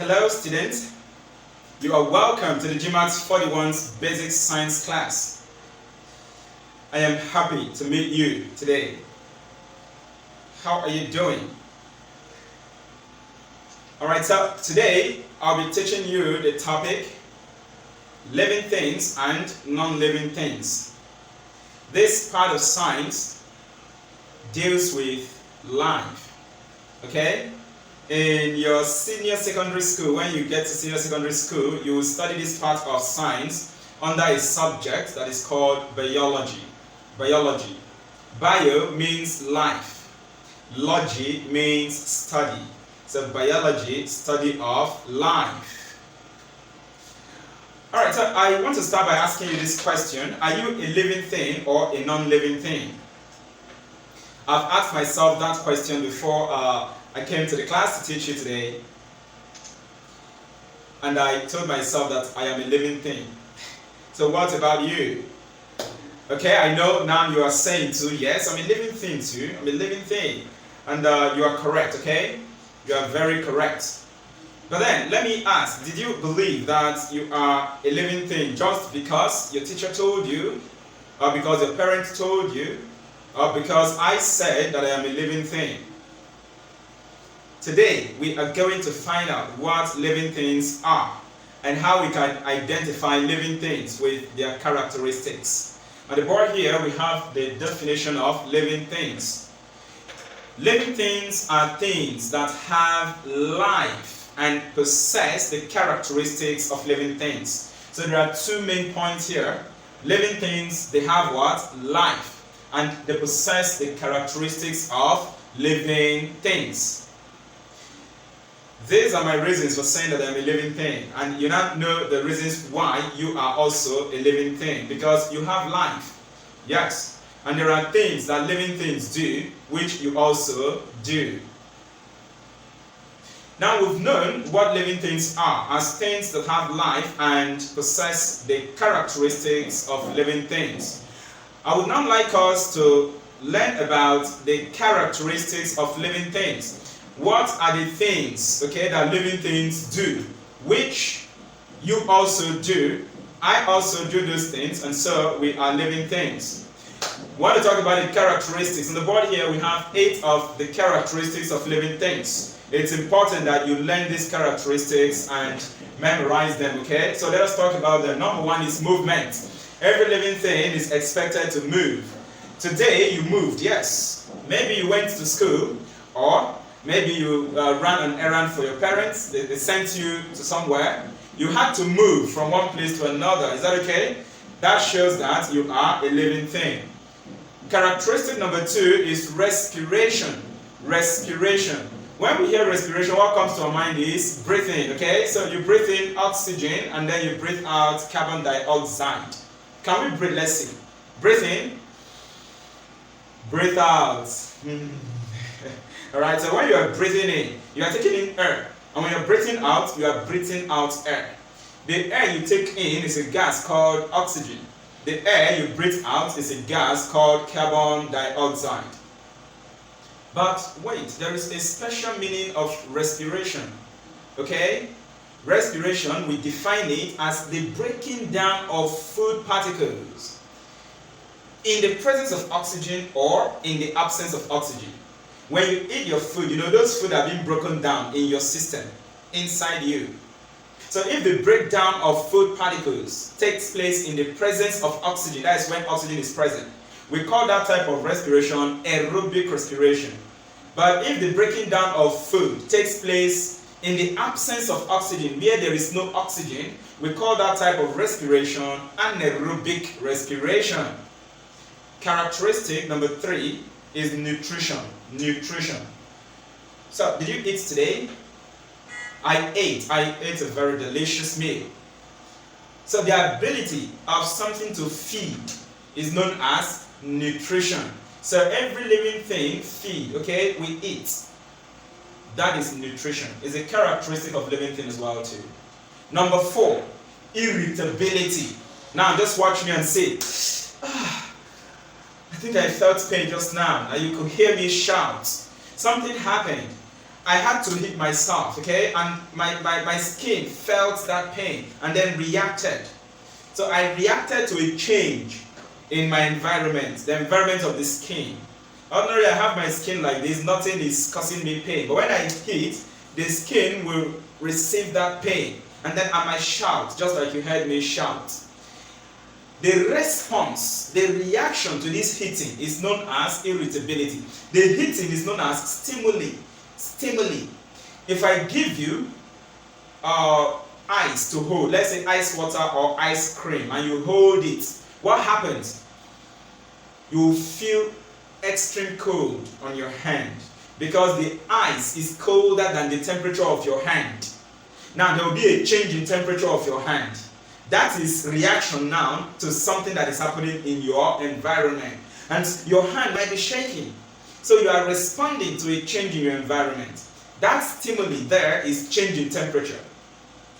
Hello students, you are welcome to the GMAT 41's Basic Science class. I am happy to meet you today. How are you doing? Alright, so today I'll be teaching you the topic living things and non-living things. This part of science deals with life, okay? In your senior secondary school, when you get to senior secondary school, you will study this part of science under a subject that is called biology. Biology. Bio means life. Logy means study. So biology, study of life. Alright, so I want to start by asking you this question. Are you a living thing or a non-living thing? I've asked myself that question before I came to the class to teach you today, and I told myself that I am a living thing. So what about you? Okay, I know now you are saying too, yes, I'm a living thing too, I'm a living thing. And you are correct, okay? You are very correct. But then, let me ask, did you believe that you are a living thing just because your teacher told you, or because your parents told you, or because I said that I am a living thing? Today, we are going to find out what living things are and how we can identify living things with their characteristics. On the board here, we have the definition of living things. Living things are things that have life and possess the characteristics of living things. So there are two main points here. Living things, they have what? Life. And they possess the characteristics of living things. These are my reasons for saying that I'm a living thing. And you now know the reasons why you are also a living thing. Because you have life. Yes. And there are things that living things do, which you also do. Now we've known what living things are as things that have life and possess the characteristics of living things. I would now like us to learn about the characteristics of living things. What are the things, okay, that living things do, which you also do, I also do those things, and so we are living things. We want to talk about the characteristics. On the board here we have 8 of the characteristics of living things. It's important that you learn these characteristics and memorize them, okay? So let us talk about them. Number 1 is movement. Every living thing is expected to move. Today you moved, yes. Maybe you went to school, or maybe you ran an errand for your parents. They sent you to somewhere. You had to move from one place to another. Is that okay? That shows that you are a living thing. Characteristic number 2 is respiration. Respiration. When we hear respiration, what comes to our mind is breathing, okay? So you breathe in oxygen and then you breathe out carbon dioxide. Can we breathe? Let's see. Breathe in. Breathe out. Alright, so when you are breathing in, you are taking in air. And when you are breathing out, you are breathing out air. The air you take in is a gas called oxygen. The air you breathe out is a gas called carbon dioxide. But wait, there is a special meaning of respiration. Okay? Respiration, we define it as the breaking down of food particles in the presence of oxygen or in the absence of oxygen. When you eat your food, you know those food are being broken down in your system, inside you. So if the breakdown of food particles takes place in the presence of oxygen, that is when oxygen is present, we call that type of respiration aerobic respiration. But if the breaking down of food takes place in the absence of oxygen, where there is no oxygen, we call that type of respiration anaerobic respiration. Characteristic number 3 is nutrition. Nutrition. So, did you eat today? I ate a very delicious meal. So the ability of something to feed is known as nutrition. So every living thing feed, okay? We eat. That is nutrition. It's a characteristic of living thing as well too. Number 4, irritability. Now just watch me and say, I think I felt pain just now. And you could hear me shout. Something happened. I had to hit myself, okay? And my skin felt that pain and then reacted. So I reacted to a change in my environment, the environment of the skin. Ordinarily, I have my skin like this, nothing is causing me pain. But when I hit, the skin will receive that pain. And then I might shout, just like you heard me shout. The response, the reaction to this hitting is known as irritability. The hitting is known as stimuli. Stimuli. If I give you ice to hold, let's say ice water or ice cream, and you hold it, what happens? You feel extreme cold on your hand because the ice is colder than the temperature of your hand. Now there will be a change in temperature of your hand. That is reaction now to something that is happening in your environment. And your hand might be shaking. So you are responding to a change in your environment. That stimuli there is change in temperature.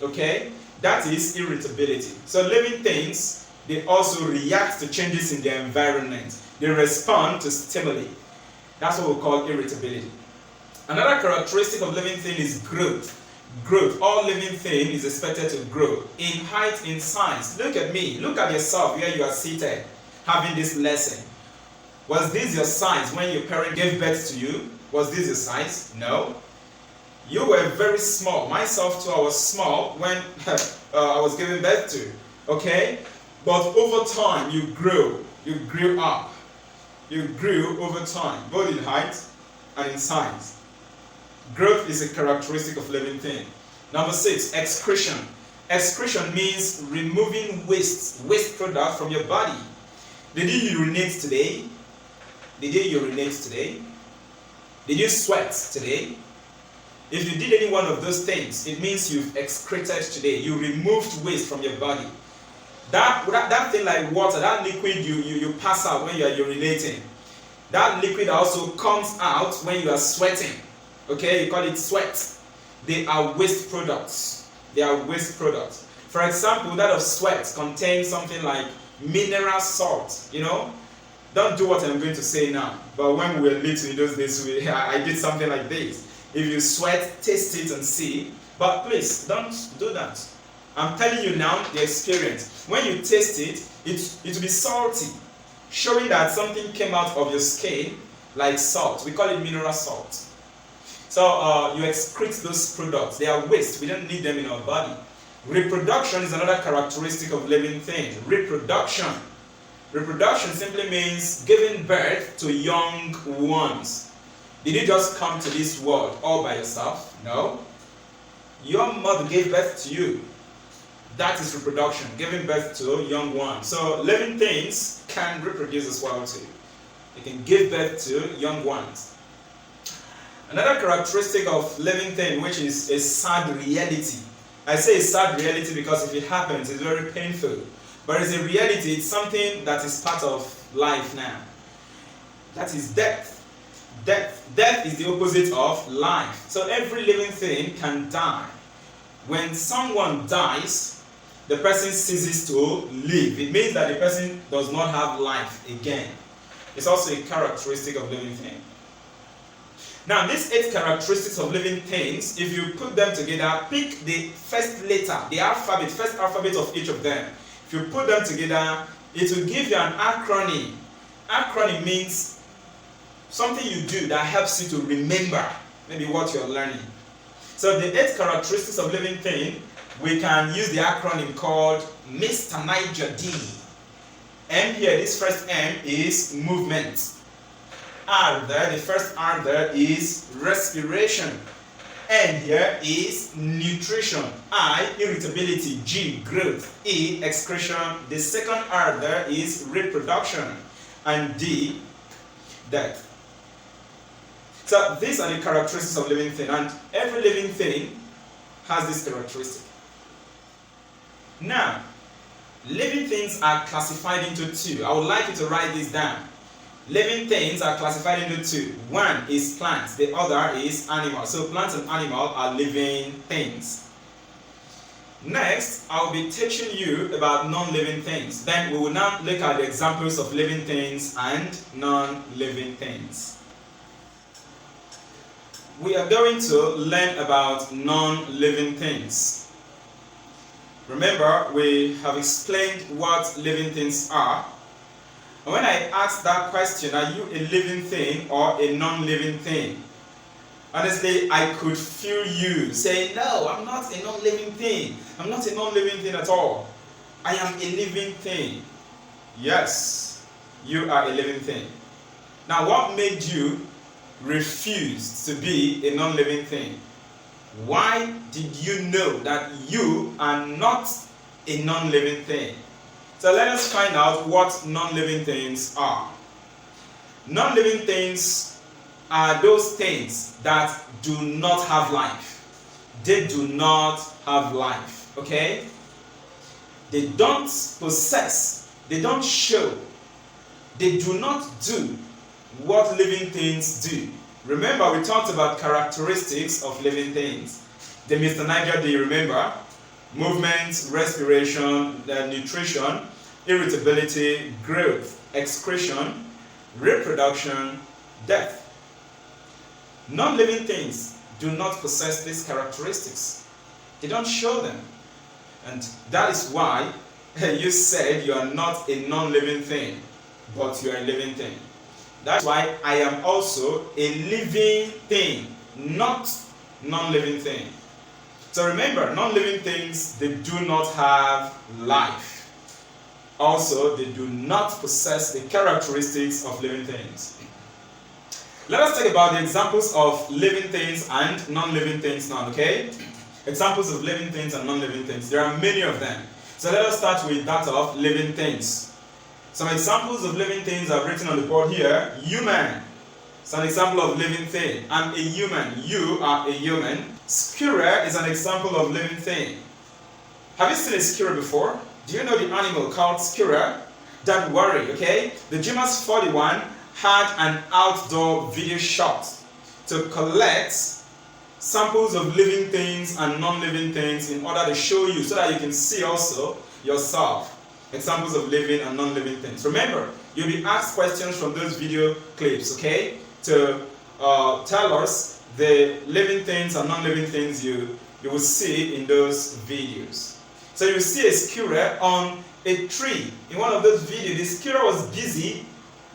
Okay? That is irritability. So living things, they also react to changes in their environment. They respond to stimuli. That's what we call irritability. Another characteristic of living thing is growth. Growth. All living thing is expected to grow in height, in size. Look at me. Look at yourself where you are seated having this lesson. Was this your size when your parent gave birth to you? Was this your size? No. You were very small. Myself too, I was small when I was given birth to. Okay? But over time, you grew. You grew up. You grew over time, both in height and in size. Growth is a characteristic of living thing. Number 6, excretion. Excretion means removing waste product from your body. Did you urinate today? Did you urinate today? Did you sweat today? If you did any one of those things, it means you've excreted today. You removed waste from your body. That thing like water, that liquid you pass out when you are urinating, that liquid also comes out when you are sweating. Okay, you call it sweat. They are waste products. They are waste products. For example, that of sweat contains something like mineral salt. You know, don't do what I'm going to say now. But when we were little in those days, I did something like this. If you sweat, taste it and see. But please, don't do that. I'm telling you now the experience. When you taste it, it will be salty, showing that something came out of your skin like salt. We call it mineral salt. So you excrete those products. They are waste. We don't need them in our body. Reproduction is another characteristic of living things. Reproduction. Reproduction simply means giving birth to young ones. Did you just come to this world all by yourself? No. Your mother gave birth to you. That is reproduction, giving birth to young ones. So living things can reproduce as well too. They can give birth to young ones. Another characteristic of living thing, which is a sad reality. I say a sad reality because if it happens, it's very painful. But it's a reality, it's something that is part of life now. That is death. Death is the opposite of life. So every living thing can die. When someone dies, the person ceases to live. It means that the person does not have life again. It's also a characteristic of living things. Now, these 8 characteristics of living things, if you put them together, pick the first letter, the alphabet, first alphabet of each of them. If you put them together, it will give you an acronym. Acronym means something you do that helps you to remember maybe what you're learning. So the 8 characteristics of living thing, we can use the acronym called Mr. Niger D. M here, this first M is movement. R there, the first R there is respiration. N here is nutrition. I, irritability. G, growth. E, excretion. The second R there is reproduction. And D, death. So these are the characteristics of living thing, and every living thing has this characteristic. Now, living things are classified into 2. I would like you to write this down. Living things are classified into 2. One is plants, the other is animals. So plants and animals are living things. Next, I will be teaching you about non-living things. Then we will now look at the examples of living things and non-living things. we are going to learn about non-living things. Remember, we have explained what living things are. And when I asked that question, are you a living thing or a non-living thing? Honestly, I could feel you saying, no, I'm not a non-living thing. I'm not a non-living thing at all. I am a living thing. Yes, you are a living thing. Now, what made you refuse to be a non-living thing? Why did you know that you are not a non-living thing? So let us find out what non-living things are. Non-living things are those things that do not have life. They do not have life, okay? They don't possess, they don't show, they do not do what living things do. Remember, we talked about characteristics of living things. The Mr. Niger, do you remember? Movement, respiration, nutrition, irritability, growth, excretion, reproduction, death. Non-living things do not possess these characteristics. They don't show them. And that is why you said you are not a non-living thing, but you are a living thing. That's why I am also a living thing, not non-living thing. So remember, non-living things, they do not have life. Also, they do not possess the characteristics of living things. Let us talk about the examples of living things and non-living things now, okay? Examples of living things and non-living things. There are many of them. So let us start with that of living things. Some examples of living things are written on the board here. Human. It's an example of living thing. I'm a human. You are a human. Squirrel is an example of living thing. Have you seen a squirrel before? Do you know the animal called squirrel? Don't worry, okay? The GMAS 41 had an outdoor video shot to collect samples of living things and non-living things in order to show you so that you can see also yourself examples of living and non-living things. Remember, you'll be asked questions from those video clips, okay, to tell us the living things and non-living things you will see in those videos. So you see a squirrel on a tree. In one of those videos, the squirrel was busy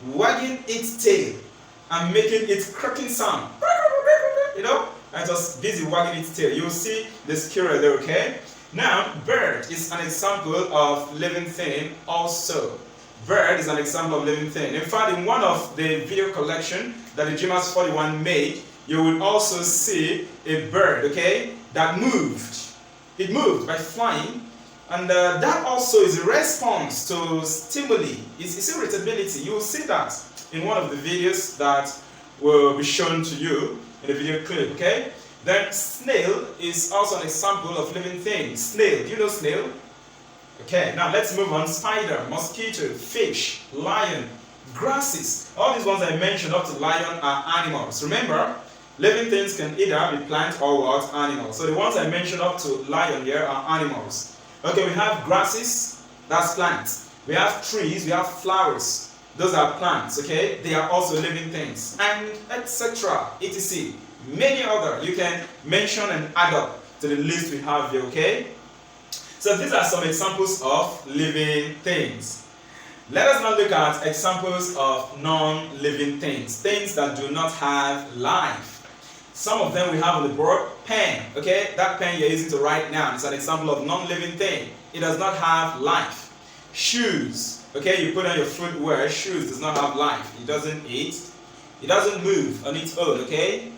wagging its tail and making its cracking sound. You know, and it was busy wagging its tail. You'll see the squirrel there, okay? Now, bird is an example of living thing also. Bird is an example of living thing. In fact, in one of the video collection that the GMAS 41 made, you will also see a bird, okay, that moved. It moved by flying. And that also is a response to stimuli. It's irritability. You will see that in one of the videos that will be shown to you in the video clip, okay? Then snail is also an example of living things. Snail, do you know snail? Okay, now let's move on. Spider, mosquito, fish, lion, grasses. All these ones I mentioned up to lion are animals. Remember, living things can either be plant or what? Animals. So the ones I mentioned up to lion here are animals. Okay, we have grasses, that's plants. We have trees, we have flowers. Those are plants, okay? They are also living things. And etc. etc. Many other. You can mention and add up to the list we have here, okay? So these are some examples of living things. Let us now look at examples of non-living things. Things that do not have life. Some of them we have on the board. Pen, okay? That pen you're using to write now is an example of non-living thing. It does not have life. Shoes, okay? You put on your footwear. Shoes does not have life. It doesn't eat. It doesn't move on its own, okay?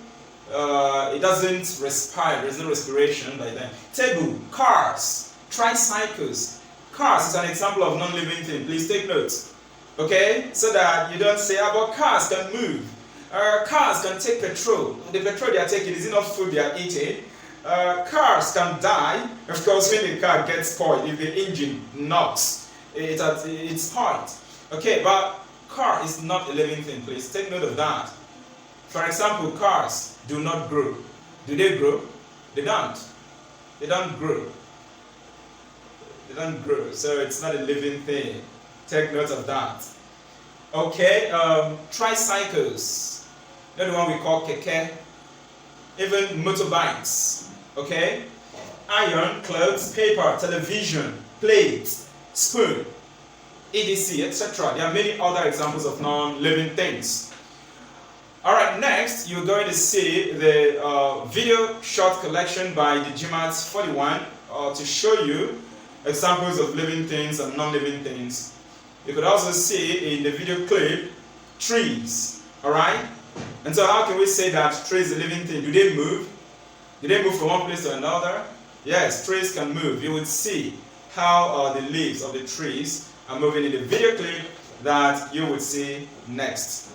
It doesn't respire. There's no respiration by then. Table, cars, tricycles. Cars is an example of non-living thing. Please take notes, okay? So that you don't say, but cars can move. Cars can take petrol. The petrol they are taking is enough food they are eating. Cars can die. Of course, when the car gets spoiled, if the engine knocks, it's spoiled. Okay, but car is not a living thing. Please take note of that. For example, cars do not grow. Do they grow? They don't. They don't grow. They don't grow. So it's not a living thing. Take note of that. Okay, tricycles. You know the one we call keke. even motorbikes, okay? Iron, clothes, paper, television, plate, spoon, etc., etc. There are many other examples of non-living things. Alright, next you're going to see the video short collection by the GMAT 41 to show you examples of living things and non-living things. You could also see in the video clip trees. Alright? And so how can we say that trees are living things? Do they move? Do they move from one place to another? Yes, trees can move. You would see how the leaves of the trees are moving in the video clip that you would see next.